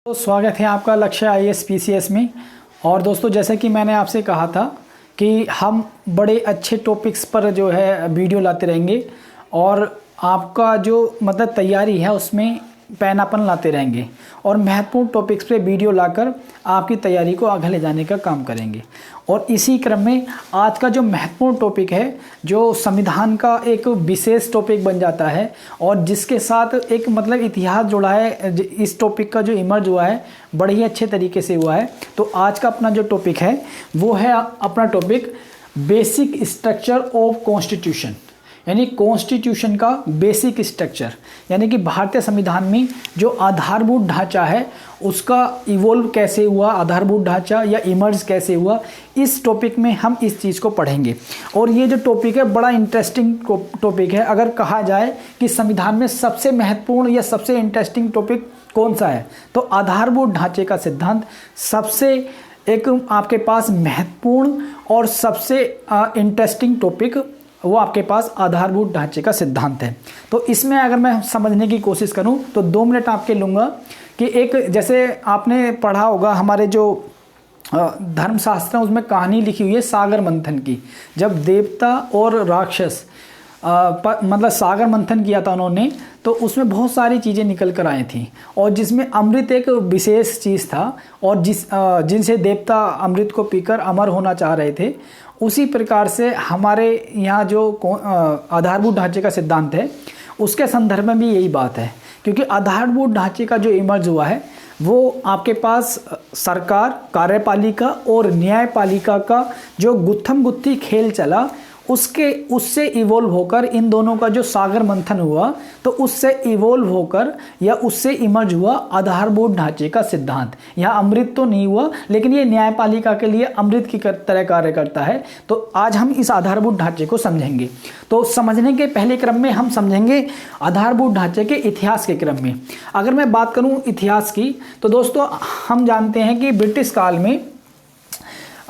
तो स्वागत है आपका लक्ष्य आईएएस पीसीएस में। और दोस्तों, जैसे कि मैंने आपसे कहा था कि हम बड़े अच्छे टॉपिक्स पर जो है वीडियो लाते रहेंगे और आपका जो मतलब तैयारी है उसमें पैनापन लाते रहेंगे और महत्वपूर्ण टॉपिक्स पे वीडियो लाकर आपकी तैयारी को आगे ले जाने का काम करेंगे। और इसी क्रम में आज का जो महत्वपूर्ण टॉपिक है, जो संविधान का एक विशेष टॉपिक बन जाता है और जिसके साथ एक मतलब इतिहास जुड़ा है, इस टॉपिक का जो इमर्ज हुआ है बड़े ही अच्छे तरीके से हुआ है। तो आज का अपना जो टॉपिक है वो है अपना topic basic structure of constitution, यानी कॉन्स्टिट्यूशन का बेसिक स्ट्रक्चर, यानी कि भारतीय संविधान में जो आधारभूत ढांचा है उसका इवोल्व कैसे हुआ, आधारभूत ढांचा या इमर्ज कैसे हुआ, इस टॉपिक में हम इस चीज़ को पढ़ेंगे। और ये जो टॉपिक है बड़ा इंटरेस्टिंग टॉपिक है। अगर कहा जाए कि संविधान में सबसे महत्वपूर्ण या सबसे इंटरेस्टिंग टॉपिक कौन सा है, तो आधारभूत ढांचे का सिद्धांत सबसे एक आपके पास महत्वपूर्ण और सबसे इंटरेस्टिंग टॉपिक वो आपके पास आधारभूत ढांचे का सिद्धांत है। तो इसमें अगर मैं समझने की कोशिश करूं तो 2 मिनट आपके लूँगा कि एक जैसे आपने पढ़ा होगा हमारे जो धर्मशास्त्र है उसमें कहानी लिखी हुई है सागर मंथन की। जब देवता और राक्षस मतलब सागर मंथन किया था उन्होंने, तो उसमें बहुत सारी चीज़ें निकल कर आई थी और जिसमें अमृत एक विशेष चीज़ था और जिनसे देवता अमृत को पीकर अमर होना चाह रहे थे। उसी प्रकार से हमारे यहाँ जो आधारभूत ढांचे का सिद्धांत है उसके संदर्भ में भी यही बात है, क्योंकि आधारभूत ढांचे का जो इमर्ज हुआ है वो आपके पास सरकार, कार्यपालिका और न्यायपालिका का जो गुत्थम गुत्थी खेल चला उससे इवोल्व होकर इन दोनों का जो सागर मंथन हुआ, तो उससे इवोल्व होकर या उससे इमर्ज हुआ आधारभूत ढांचे का सिद्धांत। यहाँ अमृत तो नहीं हुआ, लेकिन ये न्यायपालिका के लिए अमृत की तरह कार्य करता है। तो आज हम इस आधारभूत ढांचे को समझेंगे। तो समझने के पहले क्रम में हम समझेंगे आधारभूत ढांचे के इतिहास के क्रम में। अगर मैं बात करूँ इतिहास की, तो दोस्तों हम जानते हैं कि ब्रिटिश काल में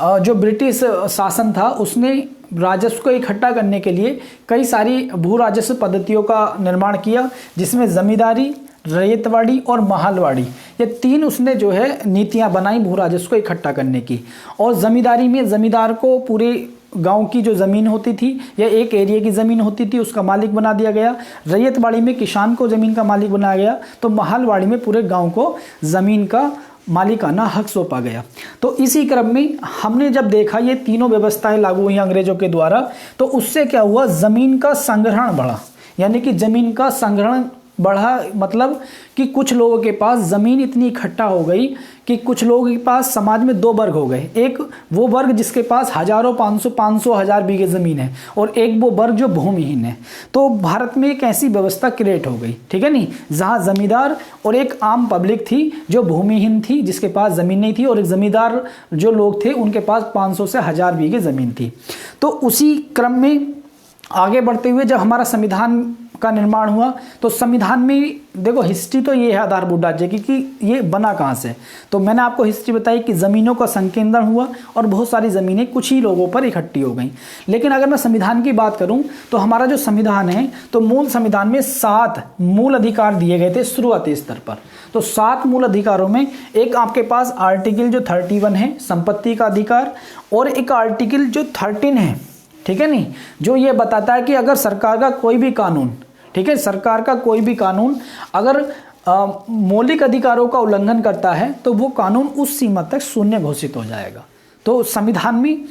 जो ब्रिटिश शासन था उसने राजस्व को इकट्ठा करने के लिए कई सारी भू राजस्व पद्धतियों का निर्माण किया, जिसमें जमींदारी, रैयतवाड़ी और महालवाड़ी, ये 3 उसने जो है नीतियां बनाई भू राजस्व को इकट्ठा करने की। और जमींदारी में जमींदार को पूरे गांव की जो ज़मीन होती थी या एक एरिया की ज़मीन होती थी उसका मालिक बना दिया गया। रैयतवाड़ी में किसान को ज़मीन का मालिक बनाया गया। तो महालवाड़ी में पूरे गाँव को ज़मीन का मालिकाना हक सौंपा गया। तो इसी क्रम में हमने जब देखा ये तीनों व्यवस्थाएं लागू हुई अंग्रेजों के द्वारा, तो उससे क्या हुआ, जमीन का संग्रहण बढ़ा, यानी कि जमीन का संग्रहण बढ़ा मतलब कि कुछ लोगों के पास ज़मीन इतनी इकट्ठा हो गई कि कुछ लोगों के पास समाज में 2 वर्ग हो गए। एक वो वर्ग जिसके पास हजारों 500 1000 बीघे ज़मीन है और एक वो वर्ग जो भूमिहीन है। तो भारत में एक ऐसी व्यवस्था क्रिएट हो गई, ठीक है नहीं, जहाँ जमींदार और एक आम पब्लिक थी जो भूमिहीन थी, जिसके पास ज़मीन नहीं थी, और एक जमींदार जो लोग थे उनके पास 500 से 1000 बीघे ज़मीन थी। तो उसी क्रम में आगे बढ़ते हुए जब हमारा संविधान का निर्माण हुआ, तो संविधान में देखो हिस्ट्री तो ये है आधारभूत ढांचे की कि ये बना कहाँ से। तो मैंने आपको हिस्ट्री बताई कि ज़मीनों का संकेंद्रण हुआ और बहुत सारी ज़मीनें कुछ ही लोगों पर इकट्ठी हो गई। लेकिन अगर मैं संविधान की बात करूं तो हमारा जो संविधान है, तो मूल संविधान में 7 मूल अधिकार दिए गए थे शुरुआती स्तर पर। तो 7 मूल अधिकारों में एक आपके पास आर्टिकल जो 31 है संपत्ति का अधिकार, और एक आर्टिकल जो 13 है, ठीक है नहीं, जो ये बताता है कि अगर सरकार का कोई भी कानून, ठीक है, सरकार का कोई भी कानून अगर मौलिक अधिकारों का उल्लंघन करता है तो वो कानून उस सीमा तक शून्य घोषित हो जाएगा। तो संविधान में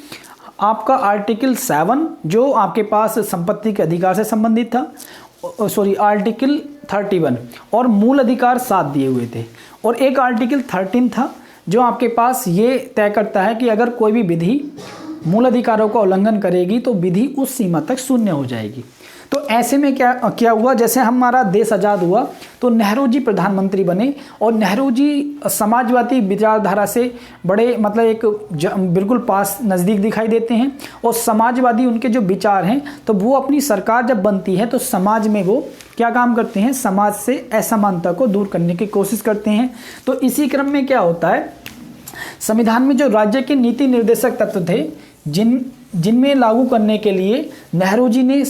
आपका आर्टिकल 7 जो आपके पास संपत्ति के अधिकार से संबंधित था, आर्टिकल 31 और मूल अधिकार 7 दिए हुए थे, और एक आर्टिकल 13 था जो आपके पास ये तय करता है कि अगर कोई भी विधि मूल अधिकारों का उल्लंघन करेगी तो विधि उस सीमा तक शून्य हो जाएगी। तो ऐसे में क्या हुआ, जैसे हमारा देश आज़ाद हुआ तो नेहरू जी प्रधानमंत्री बने, और नेहरू जी समाजवादी विचारधारा से बड़े मतलब एक बिल्कुल पास नज़दीक दिखाई देते हैं, और समाजवादी उनके जो विचार हैं, तो वो अपनी सरकार जब बनती है तो समाज में वो क्या काम करते हैं, समाज से असमानता को दूर करने की कोशिश करते हैं। तो इसी क्रम में क्या होता है, संविधान में जो राज्य के नीति निर्देशक तत्व थे जिनमें लागू करने के लिए नेहरू जी ने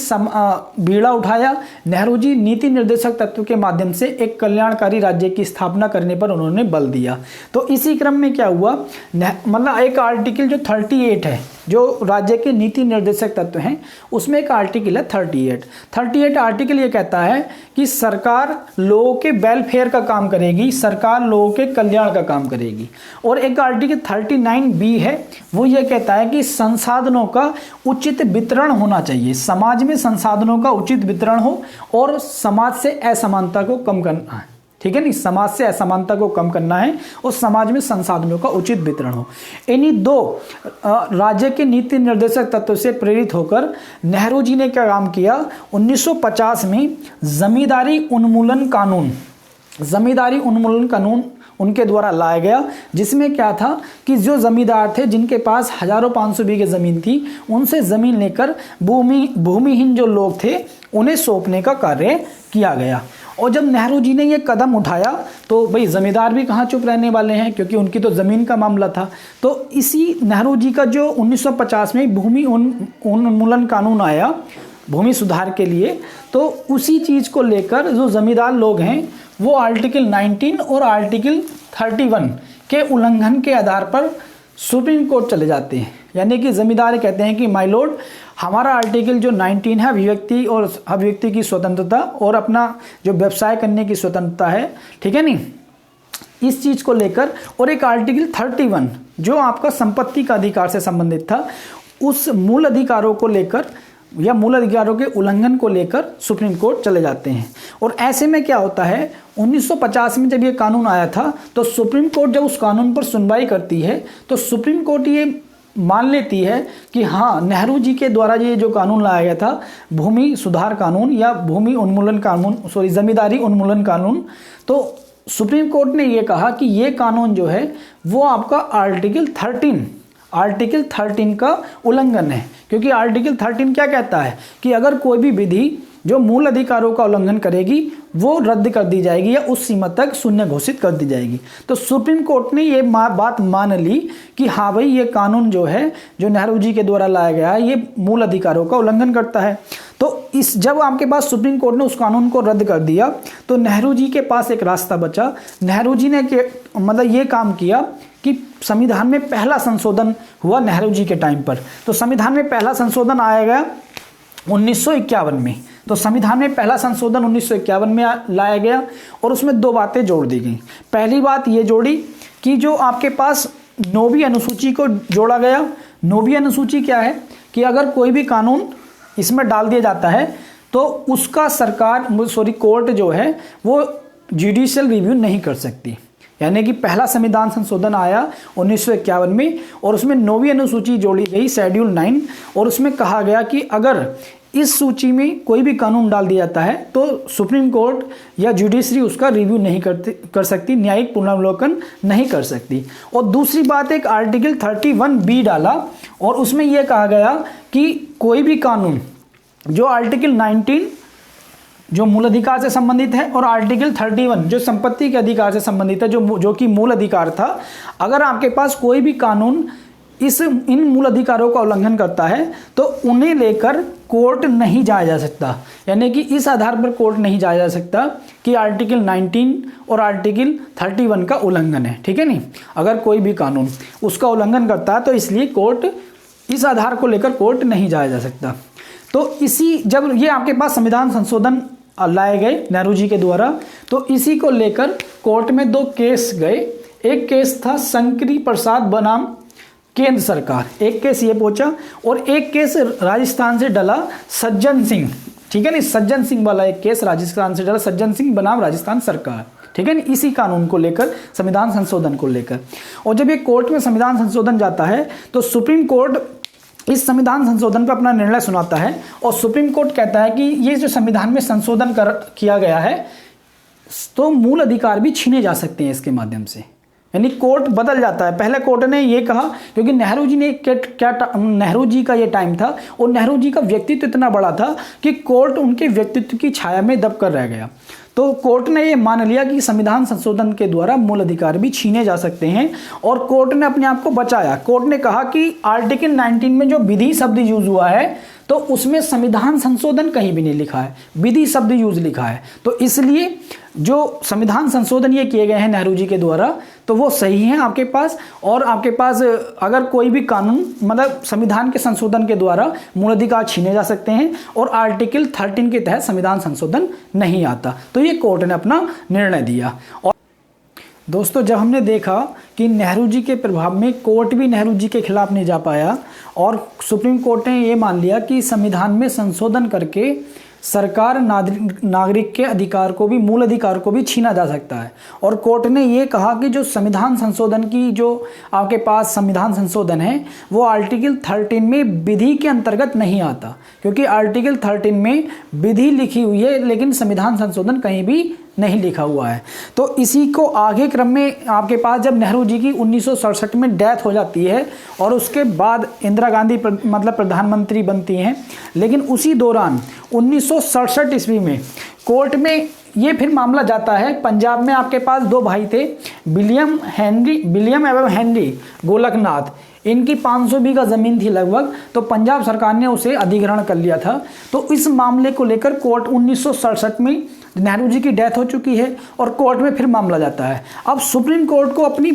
बीड़ा उठाया। नेहरू जी नीति निर्देशक तत्व के माध्यम से एक कल्याणकारी राज्य की स्थापना करने पर उन्होंने बल दिया। तो इसी क्रम में क्या हुआ, मतलब एक आर्टिकल जो 38 है, जो राज्य के नीति निर्देशक तत्व हैं, उसमें एक आर्टिकल है 38 आर्टिकल ये कहता है कि सरकार लोगों के वेलफेयर का काम करेगी, सरकार लोगों के कल्याण का काम करेगी। और एक आर्टिकल 39B है, वो ये कहता है कि संसाधनों का उचित वितरण होना चाहिए, समाज में संसाधनों का उचित वितरण हो और समाज से असमानता को कम करना है। ठीक है नहीं, समाज से असमानता को कम करना है और समाज में संसाधनों का उचित वितरण हो। इन्हीं दो राज्य के नीति निर्देशक तत्व से प्रेरित होकर नेहरू जी ने क्या काम किया, 1950 में जमींदारी उन्मूलन कानून उनके द्वारा लाया गया, जिसमें क्या था कि जो जमींदार थे जिनके पास हजारों 500 बीघे ज़मीन थी, उनसे ज़मीन लेकर भूमिहीन जो लोग थे उन्हें सौंपने का कार्य किया गया। और जब नेहरू जी ने ये कदम उठाया तो भाई ज़मींदार भी कहाँ चुप रहने वाले हैं, क्योंकि उनकी तो ज़मीन का मामला था। तो इसी नेहरू जी का जो 1950 में भूमि उन्मूलन कानून आया भूमि सुधार के लिए, तो उसी चीज़ को लेकर जो ज़मींदार लोग हैं वो आर्टिकल 19 और आर्टिकल 31 के उल्लंघन के आधार पर सुप्रीम कोर्ट चले जाते हैं। यानी कि ज़मींदार कहते हैं कि माय लॉर्ड, हमारा आर्टिकल जो 19 है अभिव्यक्ति की स्वतंत्रता और अपना जो व्यवसाय करने की स्वतंत्रता है, ठीक है नहीं, इस चीज़ को लेकर, और एक आर्टिकल 31 जो आपका संपत्ति का अधिकार से संबंधित था, उस मूल अधिकारों को लेकर या मूल अधिकारों के उल्लंघन को लेकर सुप्रीम कोर्ट चले जाते हैं। और ऐसे में क्या होता है, 1950 में जब ये कानून आया था तो सुप्रीम कोर्ट जब उस कानून पर सुनवाई करती है तो सुप्रीम कोर्ट ये मान लेती है कि हाँ, नेहरू जी के द्वारा ये जो कानून लाया गया था भूमि सुधार कानून या जमींदारी उन्मूलन कानून, तो सुप्रीम कोर्ट ने ये कहा कि ये कानून जो है वो आपका आर्टिकल 13 का उल्लंघन है। क्योंकि आर्टिकल 13 क्या कहता है कि अगर कोई भी विधि जो मूल अधिकारों का उल्लंघन करेगी वो रद्द कर दी जाएगी या उस सीमा तक शून्य घोषित कर दी जाएगी। तो सुप्रीम कोर्ट ने ये बात मान ली कि हाँ भाई, ये कानून जो है जो नेहरू जी के द्वारा लाया गया है ये मूल अधिकारों का उल्लंघन करता है। तो जब आपके पास सुप्रीम कोर्ट ने उस कानून को रद्द कर दिया तो नेहरू जी के पास एक रास्ता बचा। नेहरू जी ने ये काम किया कि संविधान में पहला संशोधन हुआ नेहरू जी के टाइम पर। तो संविधान में पहला संशोधन आया गया 1951 में। तो संविधान में पहला संशोधन 1951 में लाया गया और उसमें दो बातें जोड़ दी गई। पहली बात ये जोड़ी कि जो आपके पास 9वीं अनुसूची को जोड़ा गया। 9वीं अनुसूची क्या है कि अगर कोई भी कानून इसमें डाल दिया जाता है तो उसका कोर्ट जो है वो जुडिशियल रिव्यू नहीं कर सकती। यानी कि पहला संविधान संशोधन आया 1951 में और उसमें 9वीं अनुसूची जोड़ी गई, शेड्यूल 9, और उसमें कहा गया कि अगर इस सूची में कोई भी कानून डाल दिया जाता है तो सुप्रीम कोर्ट या जुडिशरी उसका रिव्यू नहीं कर सकती, न्यायिक पुनर्वलोकन नहीं कर सकती। और दूसरी बात, एक आर्टिकल 31B डाला और उसमें यह कहा गया कि कोई भी कानून जो आर्टिकल 19 जो मूल अधिकार से संबंधित है और आर्टिकल 31 जो संपत्ति के अधिकार से संबंधित है, जो कि मूल अधिकार था, अगर आपके पास कोई भी कानून इन मूल अधिकारों का उल्लंघन करता है तो उन्हें लेकर कोर्ट नहीं जाया जा सकता। यानी कि इस आधार पर कोर्ट नहीं जाया जा सकता कि आर्टिकल 19 और आर्टिकल 31 का उल्लंघन है, ठीक है नहीं। अगर कोई भी कानून उसका उल्लंघन करता है तो इसलिए कोर्ट इस आधार को लेकर कोर्ट नहीं जाया जा सकता। तो जब ये आपके पास संविधान संशोधन लाए गए नेहरू जी के द्वारा, तो इसी को लेकर कोर्ट में 2 केस गए। एक केस था शंकरी प्रसाद बनाम केंद्र सरकार, एक केस ये पहुंचा, और एक केस राजस्थान से डला सज्जन सिंह, ठीक है नहीं, सज्जन सिंह वाला एक केस राजस्थान से डला, सज्जन सिंह बनाम राजस्थान सरकार, ठीक है नहीं, इसी कानून को लेकर, संविधान संशोधन को लेकर। और जब ये कोर्ट में संविधान संशोधन जाता है तो सुप्रीम कोर्ट इस संविधान संशोधन पर अपना निर्णय सुनाता है और सुप्रीम कोर्ट कहता है कि ये जो संविधान में संशोधन किया गया है तो मूल अधिकार भी छीने जा सकते हैं इसके माध्यम से। यानी कोर्ट बदल जाता है। पहले कोर्ट ने ये कहा, क्योंकि नेहरू जी का ये टाइम था और नेहरू जी का व्यक्तित्व इतना बड़ा था कि कोर्ट उनके व्यक्तित्व की छाया में दबकर रह गया। तो कोर्ट ने ये मान लिया कि संविधान संशोधन के द्वारा मूल अधिकार भी छीने जा सकते हैं और कोर्ट ने अपने आप को बचाया। कोर्ट ने कहा कि आर्टिकल 19 में जो विधि शब्द यूज हुआ है तो उसमें संविधान संशोधन कहीं भी नहीं लिखा है, विधि शब्द यूज लिखा है। तो इसलिए जो संविधान संशोधन ये किए गए हैं नेहरू जी के द्वारा तो वो सही है आपके पास। और आपके पास अगर कोई भी कानून मतलब संविधान के संशोधन के द्वारा मूल अधिकार छीने जा सकते हैं और आर्टिकल 13 के तहत संविधान संशोधन नहीं आता, तो ये कोर्ट ने अपना निर्णय दिया। और दोस्तों जब हमने देखा कि नेहरू जी के प्रभाव में कोर्ट भी नेहरू जी के खिलाफ नहीं जा पाया और सुप्रीम कोर्ट ने ये मान लिया कि संविधान में संशोधन करके सरकार नागरिक के अधिकार को भी मूल अधिकार को भी छीना जा सकता है। और कोर्ट ने ये कहा कि जो संविधान संशोधन की जो आपके पास संविधान संशोधन है वो आर्टिकल 13 में विधि के अंतर्गत नहीं आता, क्योंकि आर्टिकल 13 में विधि लिखी हुई है लेकिन संविधान संशोधन कहीं भी नहीं लिखा हुआ है। तो इसी को आगे क्रम में आपके पास जब नेहरू जी की 1967 में डेथ हो जाती है और उसके बाद इंदिरा गांधी मतलब प्रधानमंत्री बनती हैं, लेकिन उसी दौरान 1967 ईस्वी में कोर्ट में ये फिर मामला जाता है। पंजाब में आपके पास दो भाई थे, विलियम एवं हेनरी गोलकनाथ, इनकी 500 बीघा ज़मीन थी लगभग, तो पंजाब सरकार ने उसे अधिग्रहण कर लिया था। तो इस मामले को लेकर कोर्ट 1967 में नेहरू जी की डेथ हो चुकी है और कोर्ट में फिर मामला जाता है। अब सुप्रीम कोर्ट को अपनी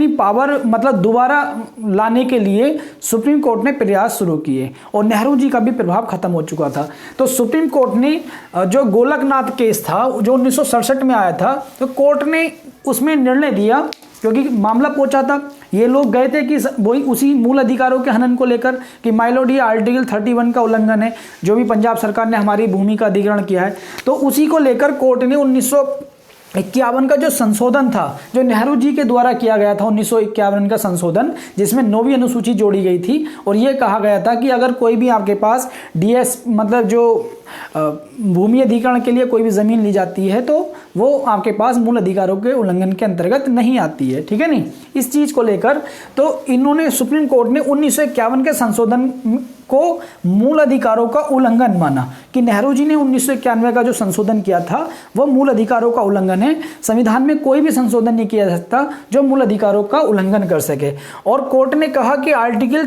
पावर मतलब दोबारा लाने के लिए सुप्रीम कोर्ट ने प्रयास शुरू किए और नेहरू जी का भी प्रभाव खत्म हो चुका था। तो सुप्रीम कोर्ट ने जो गोलकनाथ केस था जो 1967 में आया था, तो कोर्ट ने उसमें निर्णय दिया, क्योंकि मामला पहुंचा था, ये लोग गए थे कि वही उसी मूल अधिकारों के हनन को लेकर कि माइलोडी आर्टिकल 31 का उल्लंघन है, जो भी पंजाब सरकार ने हमारी भूमि का अधिग्रहण किया है। तो उसी को लेकर कोर्ट ने 1951 का जो संशोधन था जो नेहरू जी के द्वारा किया गया था, 1951 का संशोधन जिसमें 9वीं अनुसूची जोड़ी गई थी और ये कहा गया था कि अगर कोई भी आपके पास डीएस मतलब जो भूमि अधिग्रहण के लिए कोई भी जमीन ली जाती है तो वो आपके पास मूल अधिकारों के उल्लंघन के अंतर्गत नहीं आती है, ठीक है नहीं। इस चीज को लेकर तो इन्होंने सुप्रीम कोर्ट ने 1951 के संशोधन को मूल अधिकारों का उल्लंघन माना कि नेहरू जी ने 1991 का जो संशोधन किया था वो मूल अधिकारों का उल्लंघन है। संविधान में कोई भी संशोधन नहीं किया जा सकता जो मूल अधिकारों का उल्लंघन कर सके। और कोर्ट ने कहा कि आर्टिकल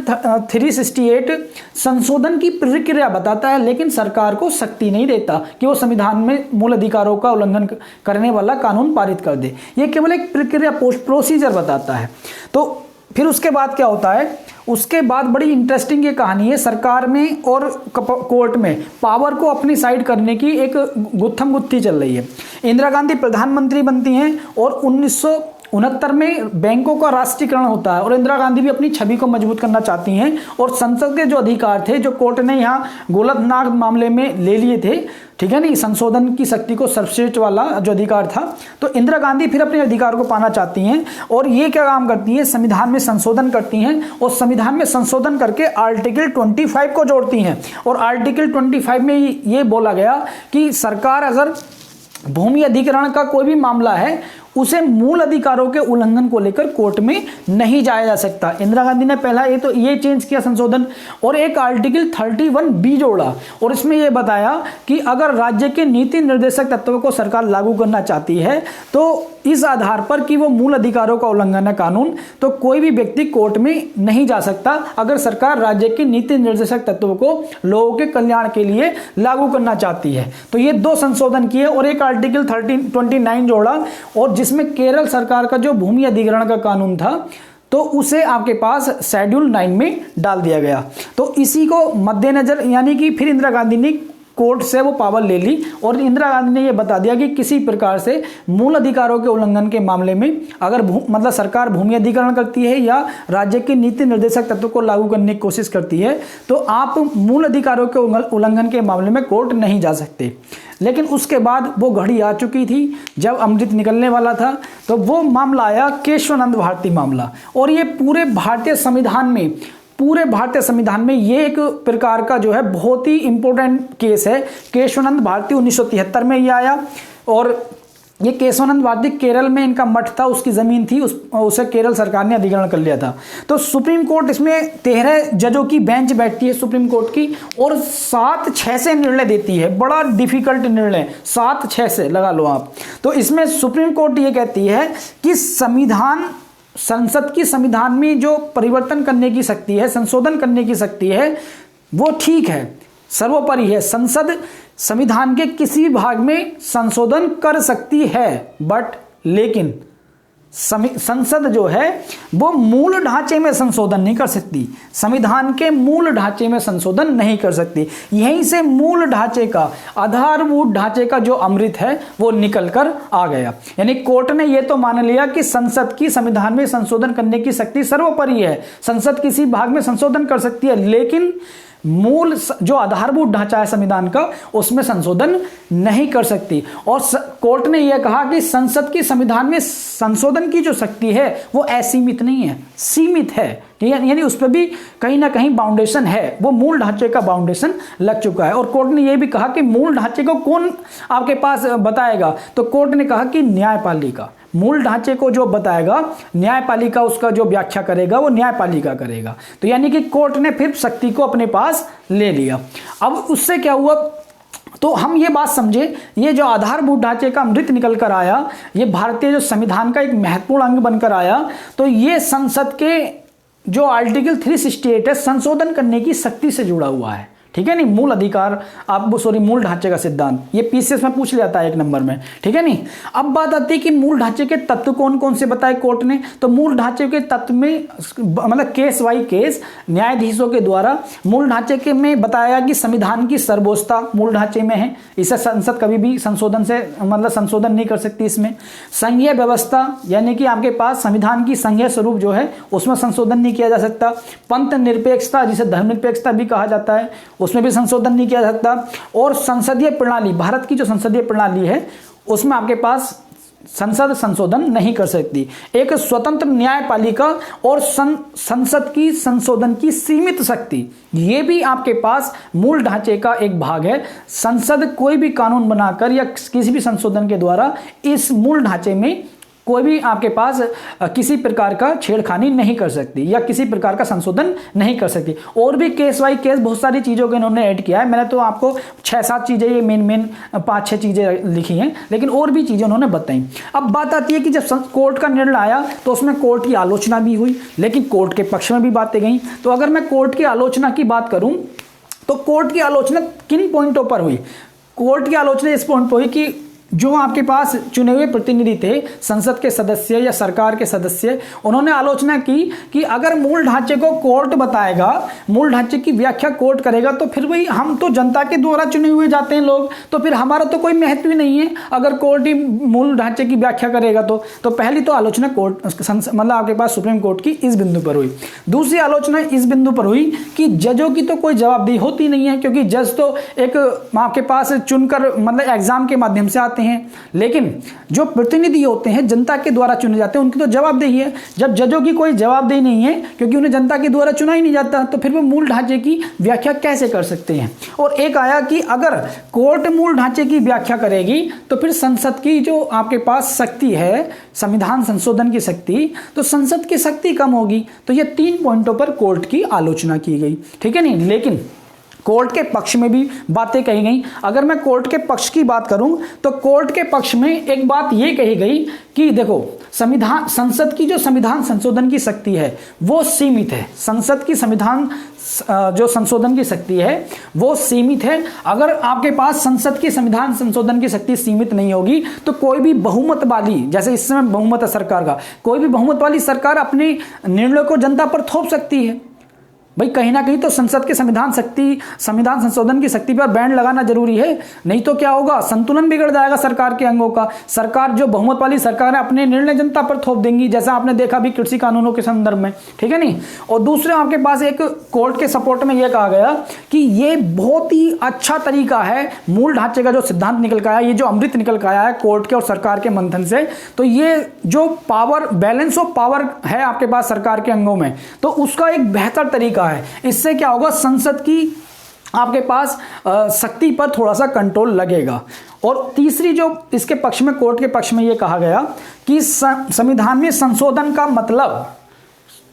368 संशोधन की प्रक्रिया बताता है लेकिन सरकार को शक्ति नहीं देता कि वो संविधान में मूल अधिकारों का उल्लंघन करने वाला कानून पारित कर दे, ये केवल एक प्रक्रिया प्रोसीजर बताता है। तो फिर उसके बाद क्या होता है, उसके बाद बड़ी इंटरेस्टिंग ये कहानी है, सरकार में और कोर्ट में पावर को अपनी साइड करने की एक गुत्थम गुत्थी चल रही है। इंदिरा गांधी प्रधानमंत्री बनती हैं और 1969 में बैंकों का राष्ट्रीयकरण होता है और इंदिरा गांधी भी अपनी छवि को मजबूत करना चाहती हैं और संसद के जो अधिकार थे जो कोर्ट ने यहाँ गोलकनाथ मामले में ले लिए थे, ठीक है नहीं, संशोधन की शक्ति को सर्वश्रेष्ठ वाला जो अधिकार था, तो इंदिरा गांधी फिर अपने अधिकार को पाना चाहती हैं और ये क्या काम करती है, संविधान में संशोधन करती हैं और संविधान में संशोधन करके आर्टिकल 25 को जोड़ती हैं। और आर्टिकल 25 में ये बोला गया कि सरकार अगर भूमि अधिग्रहण का कोई भी मामला है उसे मूल अधिकारों के उल्लंघन को लेकर कोर्ट में नहीं जाया जा सकता। इंदिरा गांधी ने पहला ये चेंज किया संशोधन और एक आर्टिकल 31B जोड़ा और इसमें यह बताया कि अगर राज्य के नीति निर्देशक तत्वों को सरकार लागू करना चाहती है तो इस आधार पर कि वो मूल अधिकारों का उल्लंघन है कानून, तो कोई भी व्यक्ति कोर्ट में नहीं जा सकता अगर सरकार राज्य के नीति निर्देशक तत्वों को लोगों के कल्याण के लिए लागू करना चाहती है। तो ये दो संशोधन किए और एक आर्टिकल 29 जोड़ा और जिसमें केरल सरकार का जो भूमि अधिग्रहण का कानून था तो उसे आपके पास शेड्यूल 9 में डाल दिया गया। तो इसी को मद्देनजर यानी कि फिर इंदिरा गांधी ने कोर्ट से वो पावर ले ली और इंदिरा गांधी ने ये बता दिया कि किसी प्रकार से मूल अधिकारों के उल्लंघन के मामले में अगर मतलब सरकार भूमि अधिग्रहण करती है या राज्य के नीति निर्देशक तत्व को लागू करने की कोशिश करती है तो आप मूल अधिकारों के उल्लंघन के मामले में कोर्ट नहीं जा सकते। लेकिन उसके बाद वो घड़ी आ चुकी थी जब अमृत निकलने वाला था, तो वो मामला आया केशवानंद भारती मामला। और ये पूरे भारतीय संविधान में ये एक प्रकार का जो है बहुत ही इंपॉर्टेंट केस है। केशवानंद भारती 1973 में ये आया और ये केशवानंद वादिक केरल में इनका मठ था, उसकी ज़मीन थी, उसे केरल सरकार ने अधिग्रहण कर लिया था। तो सुप्रीम कोर्ट इसमें 13 जजों की बेंच बैठती है सुप्रीम कोर्ट की, और 7-6 से निर्णय देती है। बड़ा डिफिकल्ट निर्णय, 7-6 से लगा लो आप। तो इसमें सुप्रीम कोर्ट ये कहती है कि संसद की संविधान में जो परिवर्तन करने की शक्ति है, संशोधन करने की शक्ति है, वो ठीक है, सर्वोपरि है। संसद संविधान के किसी भी भाग में संशोधन कर सकती है, बट लेकिन संसद जो है वो मूल ढांचे में संशोधन नहीं कर सकती, संविधान के मूल ढांचे में संशोधन नहीं कर सकती। यहीं से मूल ढांचे का, आधारभूत ढांचे का जो अमृत है वो निकल कर आ गया। यानी कोर्ट ने ये तो मान लिया कि संसद की संविधान में संशोधन करने की शक्ति सर्वोपरि है, संसद किसी भाग में संशोधन कर सकती है, लेकिन मूल जो आधारभूत ढांचा है संविधान का, उसमें संशोधन नहीं कर सकती। और कोर्ट ने यह कहा कि संसद की संविधान में संशोधन की जो शक्ति है वो असीमित नहीं है, सीमित है। यानी उस पर भी कहीं ना कहीं बाउंडेशन है, वो मूल ढांचे का बाउंडेशन लग चुका है। और कोर्ट ने यह भी कहा कि मूल ढांचे को कौन आपके पास बताएगा, तो कोर्ट ने कहा कि न्यायपालिका, मूल ढांचे को जो बताएगा न्यायपालिका, उसका जो व्याख्या करेगा वो न्यायपालिका करेगा। तो यानी कि कोर्ट ने फिर शक्ति को अपने पास ले लिया। अब उससे क्या हुआ, तो हम ये बात समझे, ये जो आधारभूत ढांचे का अमृत निकल कर आया, ये भारतीय जो संविधान का एक महत्वपूर्ण अंग बनकर आया, तो ये संसद के जो आर्टिकल 368 है, संशोधन करने की शक्ति से जुड़ा हुआ है। ठीक है नहीं, मूल अधिकार, आप मूल ढांचे का सिद्धांत, ये पीसीएस में पूछ लिया था 1 नंबर में। ठीक है नहीं। अब बात आती है कि मूल ढांचे के तत्व कौन कौन से बताए कोर्ट ने, तो मूल ढांचे के तत्व में मतलब केस बाई केस न्यायाधीशों के द्वारा मूल ढांचे के में बताया कि संविधान की सर्वोच्चता मूल ढांचे में है, इसे संसद कभी भी संशोधन से संशोधन नहीं कर सकती। इसमें संघीय व्यवस्था, यानी कि आपके पास संविधान की संघीय स्वरूप जो है उसमें संशोधन नहीं किया जा सकता। पंथ निरपेक्षता, जिसे धर्मनिरपेक्षता भी कहा जाता है, उसमें भी संशोधन नहीं किया जा सकता। और संसदीय प्रणाली, भारत की जो संसदीय प्रणाली है उसमें आपके पास संसद संशोधन नहीं कर सकती। एक स्वतंत्र न्यायपालिका और संसद की संशोधन की सीमित शक्ति, ये भी आपके पास मूल ढांचे का एक भाग है। संसद कोई भी कानून बनाकर या किसी भी संशोधन के द्वारा इस मूल ढांचे में कोई भी आपके पास किसी प्रकार का छेड़खानी नहीं कर सकती या किसी प्रकार का संशोधन नहीं कर सकती। और भी केस बाई केस बहुत सारी चीज़ों को इन्होंने ऐड किया है। मैंने तो आपको 6-7 चीज़ें, ये मेन 5-6 चीज़ें लिखी हैं, लेकिन और भी चीज़ें उन्होंने बताई। अब बात आती है कि जब कोर्ट का निर्णय आया तो उसमें कोर्ट की आलोचना भी हुई, लेकिन कोर्ट के पक्ष में भी बातें गई। तो अगर मैं कोर्ट की आलोचना की बात करूँ तो कोर्ट की आलोचना किन पॉइंटों पर हुई? कोर्ट की आलोचना इस पॉइंट पर हुई कि जो आपके पास चुने हुए प्रतिनिधि थे, संसद के सदस्य या सरकार के सदस्य, उन्होंने आलोचना की कि अगर मूल ढांचे को कोर्ट बताएगा, मूल ढांचे की व्याख्या कोर्ट करेगा, तो फिर वही हम तो जनता के द्वारा चुने हुए जाते हैं लोग, तो फिर हमारा तो कोई महत्व ही नहीं है अगर कोर्ट ही मूल ढांचे की व्याख्या करेगा। तो पहली तो आलोचना कोर्ट मतलब आपके पास सुप्रीम कोर्ट की इस बिंदु पर हुई। दूसरी आलोचना इस बिंदु पर हुई कि जजों की तो कोई जवाबदेही होती नहीं है, क्योंकि जज तो एक आपके पास चुनकर मतलब एग्जाम के माध्यम से आते हैं, लेकिन जो प्रतिनिधि होते हैं जनता के द्वारा चुने जाते हैं, उनकी तो जवाबदेही है। जब जजों की कोई जवाबदेही नहीं है, क्योंकि उन्हें जनता के द्वारा चुना ही नहीं जाता, तो फिर वो मूल ढांचे की व्याख्या कैसे कर सकते हैं? और एक आया कि अगर कोर्ट मूल ढांचे की व्याख्या करेगी तो फिर संसद की जो आपके पास शक्ति है, संविधान संशोधन की शक्ति, तो संसद की शक्ति कम होगी। तो ये 3 पॉइंटों पर कोर्ट की आलोचना की गई। ठीक है नहीं, लेकिन कोर्ट के पक्ष में भी बातें कही गई। अगर मैं कोर्ट के पक्ष की बात करूं तो कोर्ट के पक्ष में एक बात यह कही गई कि देखो, संसद की जो संविधान संशोधन की शक्ति है वो सीमित है। संसद की संविधान जो संशोधन की शक्ति है वो सीमित है। अगर आपके पास संसद की संविधान संशोधन की शक्ति सीमित नहीं होगी तो कोई भी बहुमत वाली, जैसे इस समय बहुमत है सरकार का, कोई भी बहुमत वाली सरकार अपने निर्णय को जनता पर थोप सकती है। भाई कहीं ना कहीं तो संसद के संविधान संशोधन की शक्ति पर बैन लगाना जरूरी है, नहीं तो क्या होगा, संतुलन बिगड़ जाएगा सरकार के अंगों का। सरकार जो बहुमत वाली सरकार है अपने निर्णय जनता पर थोप देंगी, जैसा आपने देखा भी कृषि कानूनों के संदर्भ में। ठीक है नहीं। और दूसरे आपके पास एक कोर्ट के सपोर्ट में यह कहा गया कि ये बहुत ही अच्छा तरीका है, मूल ढांचे का जो सिद्धांत निकल के आया, ये जो अमृत निकल के आया है कोर्ट के और सरकार के मंथन से, तो ये जो पावर, बैलेंस ऑफ पावर है आपके पास सरकार के अंगों में, तो उसका एक बेहतर तरीका है। इससे क्या होगा, संसद की आपके पास शक्ति पर थोड़ा सा कंट्रोल लगेगा। और तीसरी जो इसके पक्ष में, कोर्ट के पक्ष में ये कहा गया कि संविधान में संशोधन का मतलब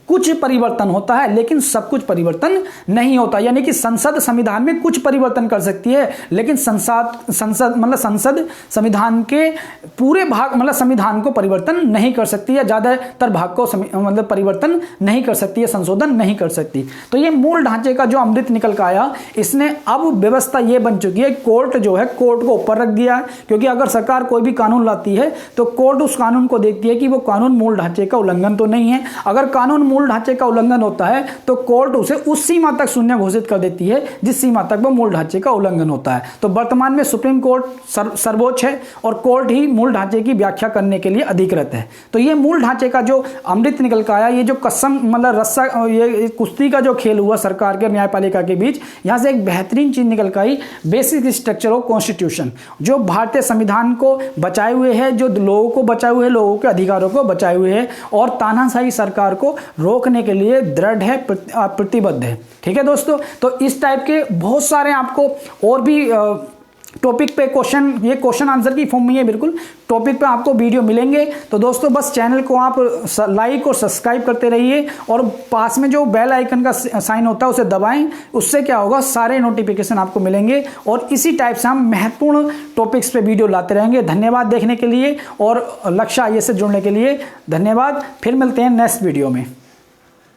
कुछ परिवर्तन होता है लेकिन सब कुछ परिवर्तन नहीं होता। यानी कि संसद संविधान में कुछ परिवर्तन कर सकती है लेकिन संसद संविधान के पूरे भाग मतलब संविधान को परिवर्तन नहीं कर सकती है, ज्यादातर भाग को मतलब परिवर्तन नहीं कर सकती है, संशोधन नहीं कर सकती। तो ये मूल ढांचे का जो अमृत निकल का आया, इसने अब व्यवस्था ये बन चुकी है, कोर्ट जो है कोर्ट को ऊपर रख दिया है, क्योंकि अगर सरकार कोई भी कानून लाती है तो कोर्ट उस कानून को देखती है कि वो कानून मूल ढांचे का उल्लंघन तो नहीं है। अगर कानून मूल ढांचे का उल्लंघन होता है तो कोर्ट उसे उस सीमा तक शून्य घोषित कर देती है जिस सीमा तक वो मूल ढांचे का उल्लंघन होता है। तो वर्तमान में सुप्रीम कोर्ट सर्वोच्च है और कोर्ट ही मूल ढांचे की व्याख्या करने के लिए अधिकृत है। तो ये मूल ढांचे का जो अमृत निकल का आया, ये जो कसम मतलब रस्सा, ये कुश्ती का जो खेल हुआ सरकार के न्यायपालिका के बीच, यहां से एक बेहतरीन चीज निकल का आई, बेसिक स्ट्रक्चर ऑफ कॉन्स्टिट्यूशन, जो भारतीय संविधान को बचाए हुए है, जो लोगों को बचाए हुए है, लोगों के अधिकारों को बचाए हुए है और तानाशाही सरकार को रोकने के लिए दृढ़ है, प्रतिबद्ध है। ठीक है दोस्तों, तो इस टाइप के बहुत सारे आपको और भी टॉपिक पे क्वेश्चन, ये क्वेश्चन आंसर की फॉर्म में है, बिल्कुल टॉपिक पे आपको वीडियो मिलेंगे। तो दोस्तों बस चैनल को आप लाइक और सब्सक्राइब करते रहिए और पास में जो बेल आइकन का साइन होता है उसे दबाएं। उससे क्या होगा, सारे नोटिफिकेशन आपको मिलेंगे और इसी टाइप से हम महत्वपूर्ण टॉपिक्स पे वीडियो लाते रहेंगे। धन्यवाद देखने के लिए और लक्ष्य आईएएस से जुड़ने के लिए धन्यवाद। फिर मिलते हैं नेक्स्ट वीडियो में।